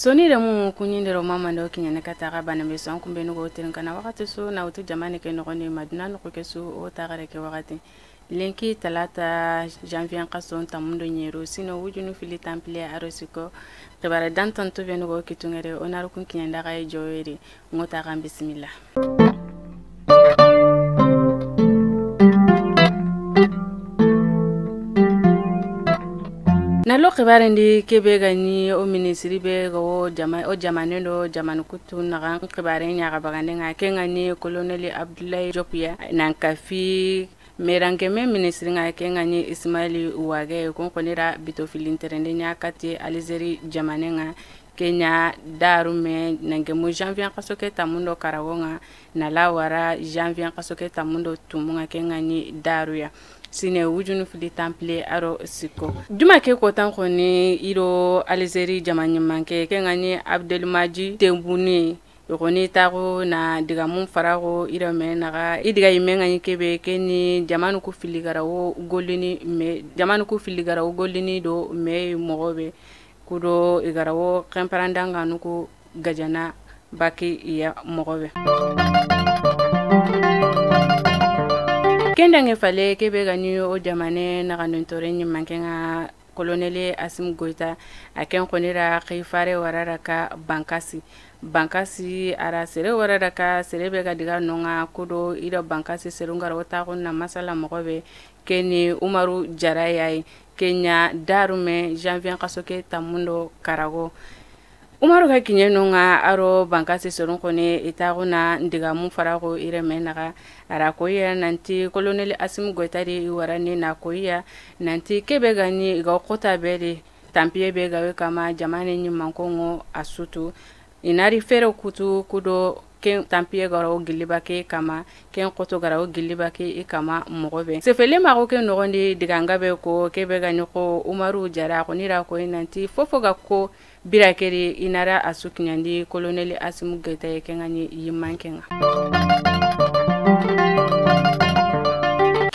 soni da mu kunyindero mama ndo kinyane kataka bana beso kumbe no gotirin kana wakati so na utu jamani ke no ni madina no ke so o tagare ke wakati lenki talata janvier qason tamundo nyero sino wujunu fili temple arosiko tebara dantan to beno go kitungere onaru kun kinyanda kay joyeri ngota gam bismillah. Na lo khibarendi kebe gani o ministry be go jamane do jamanu kutu na ga khibare nya ga bagande nga kengani colonel Abdoulaye Jopia nan kafi merange me ministry nga kengani Ismaili Uwage ko konira bito filinterende nya kati Alizeri jamane nga Kenya darume nange mu janvier kasoke tamundo karawonga na lawara janvier kasoke tamundo tumunga kengani daruya sine wujunu fili temple aro siko duma ke ko tan khoni iro Alizeri jamani manke kengani Abdelmaji Tembuni yoni tago na diga mun farago ira me naga idiga imenga kebe keni jamanu ku fili garawo golini me jamanu ku fili garawo golini do me mogobe kudo igarawo kemparandanga nuku gajana baki ya mogobe kendanga fale kebe gani o jamane naga ntore nyi mankenga colonel Asim Goita aken konira khifare warara ka bankasi ara sere warara ka sere be ga diga nonga kudo ira bankasi serungara wata na masala mogobe keni Umaru Jarayai Kenya darume janvier kasoke tamundo karago Umaru ka kinye nonga aro bankasi serun kone itaguna ndiga mun farago ire menaga ara koya nanti colonel Asim Goita ri warani na koya nanti kebe gani ga kota bere tampie be gawe kama jamane nyi mankongo asutu inari fere kutu kudo ken tampie garo gilibake kama ken koto garo gilibake kama mogobe sefele mako ken nogondi diganga be ko kebe gani ko Umaru Jara ko nira ko nanti fofo ga ko birakeri inara asukinyandi colonel Asim Goita kengani yimankenga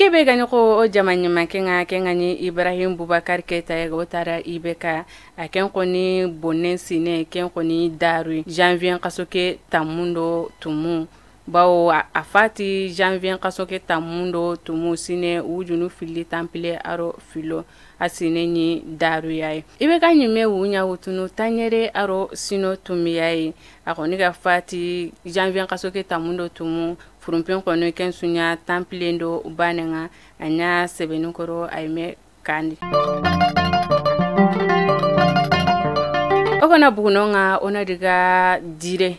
kebe gani ko o jamani mankenga kengani Ibrahim Boubacar Keita gotara ibeka aken koni bonnen sine ken koni daru janvier kasoke tamundo tumu bawo afati janvier kasoke tamundo tumu sine wujunu fili temple aro filo asine ni daru yayi ibeka nyime wunya wutunu tanyere aro sino tumiyai akoni ga fati janvier kasoke tamundo tumu furumpen kono ken sunya temple ndo banenga anya sebenu koro aime kandi okona bugunonga ona diga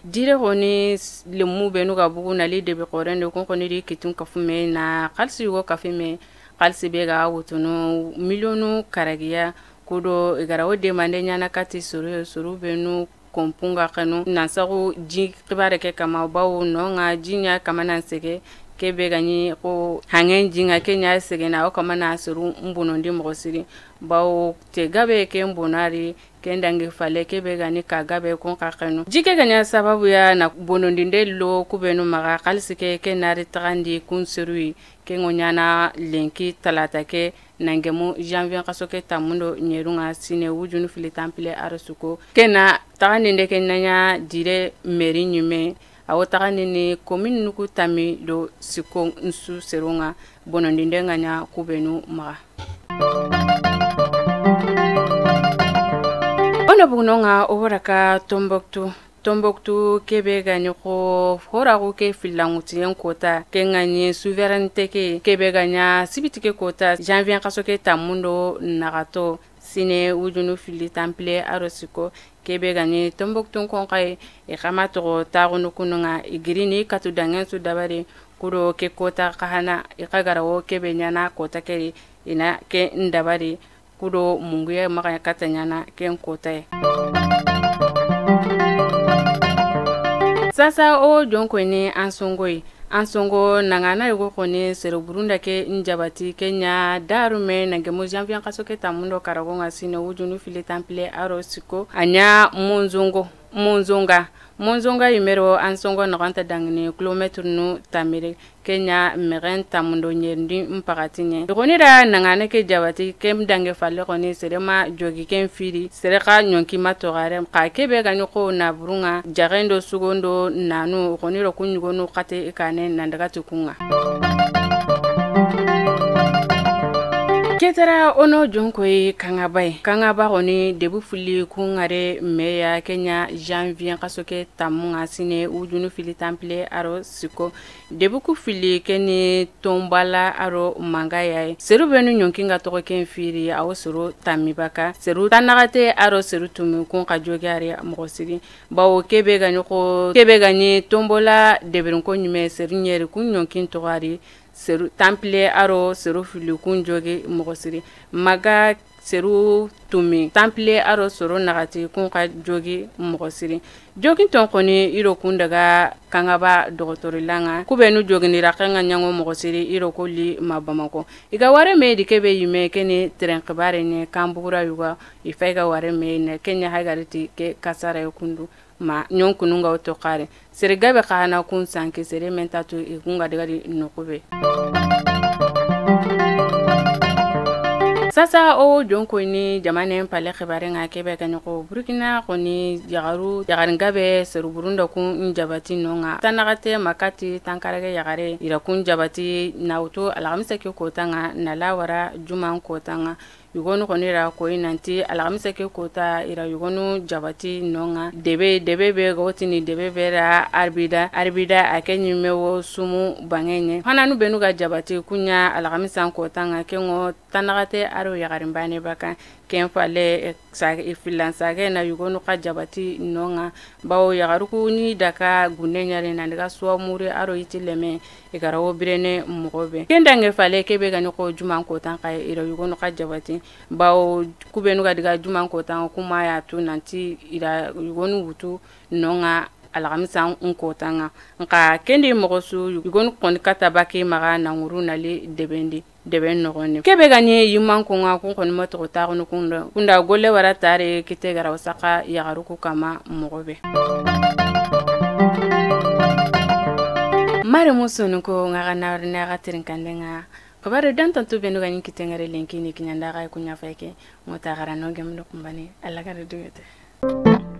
dire honi le mube no ga buguna le de be korende kon koni ri kitun kafume na kalsi go kafime kalsi be ga wutuno milionu karagiya kudo igara wode mande nyana kati suru benu kompunga kanu nansago ji kibare ke kama bawo nonga jinya kama nansege kebe gani ko hangen jinga kenya sege na o kama na suru mbuno ndi mogosiri bawo te gabe ke mbonari kendange fale kebe gani ka gabe kon ka kanu jike ganya sababu ya na bono ndinde lo kubenu maga kalsike ke nari tagandi kun serui ke ngonyana lenki talata ke nangemu janvier kasoke tamundo nyerunga sine wujunu fili temple arasuko kena tagandi ndeke nanya dire meri nyume awo tagandi ni commune nuku tami do siko nsu serunga bono ndinde nganya kubenu maga ona bugunonga oboraka Tombouctou kebe gani ko horago ke filanguti en kota kengani souveraineté ke kebe ganya sibitike kota janvier kasoke tamundo nagato sine wujunu fili temple arosiko kebe gani Tombouctou konkai e kamato tagono kununga igirini katu dangen su dabari kuro ke kota kahana e kagarawo kebe nyana kota ke ina ke ndabari kuro munguye makanya katanyana ken kota sasa o jonko ni ansongo nangana yugo kone sero burunda ke njabati Kenya darume nangemo janvier kasoke tamundo karagonga sino wujunu fili temple arosiko anya munzonga monzonga yimero ansongo naganta dangni kilometre nu tamire Kenya meren tamundo nyerndi mpagatinye igonira nangane ke jabati kem dange falle koni serema jogi kem firi sereka nyonki matogare ka kebe ganyo ko na burunga jagendo sugondo nanu igoniro kunyugonu kate ikane nandaga tukunga Ketara ono jonkoi kangaba koni debu fili kungare meya Kenya janvier kasoke tamunga sine ujunu fili temple aro siko debu ku fili keni tombala aro mangaya seru benu nyonkinga toko ken firi awo seru tamibaka seru tanagate aro seru tumu kun ka jogare mogosiri bawo kebe gani tombola deberun ko nyume seru nyeri kun nyonkin togari seru temple aro seru fili kun joge mogosiri maga seru tumi temple aro seru nagati kun ka joge mogosiri jogi ton koni iro kun daga kangaba dogotori langa kubenu jogi ni rakanga nyango mogosiri iro ko li mabamako iga ware me di kebe yime keni tren kibare ne kambura yuga ifaiga ware me ne Kenya hagariti ke kasara yokundu ma nyon kununga otokare sere gabe kana kun sanke sere mentatu ikunga degari nokube sasa o jonko ni jamane pale khibare nga kebe kanyoko Burkina koni yagaru ngabe seru Burunda kun njabati nonga tanagate makati tankarage yagare ira kun jabati nauto alhamisa ke kotanga nalawara juman kotanga yugonu konira ko inanti alhamisa ke kota ira yugonu jabati nonga debe be gotini debe vera arbida akenyi mewo sumu bangenye hananu benuga jabati kunya alhamisa kotanga kengo tanagate aro yagarimbane baka kenfale ifilansage na yugonu ka jabati nonga bawo yagaruku ni daka gunenyare na daga suamuri aro itileme igarawo birene mugobe kendange fale kebe gani ko juman ko tan kay ira yugonu ka jabati bawo kubenu ga diga juman ko tan kuma ya tu nanti ira yugonu wutu nonga alhamisa unko tanga nka kendi mogosu yugonu kon katabaki maga na nguru nali deben nogoni kebe gani yuman ko nga kun kon moto ta ko kunda golle wara tare kite gara wasaka yagaruku kama mogobe mare musunu ko nga na ga tirin kandenga kabare dan tantu benu gani kitengare lenki ni kinyanda ga kunya fake mota gara no gemlo kumbani alla gara duete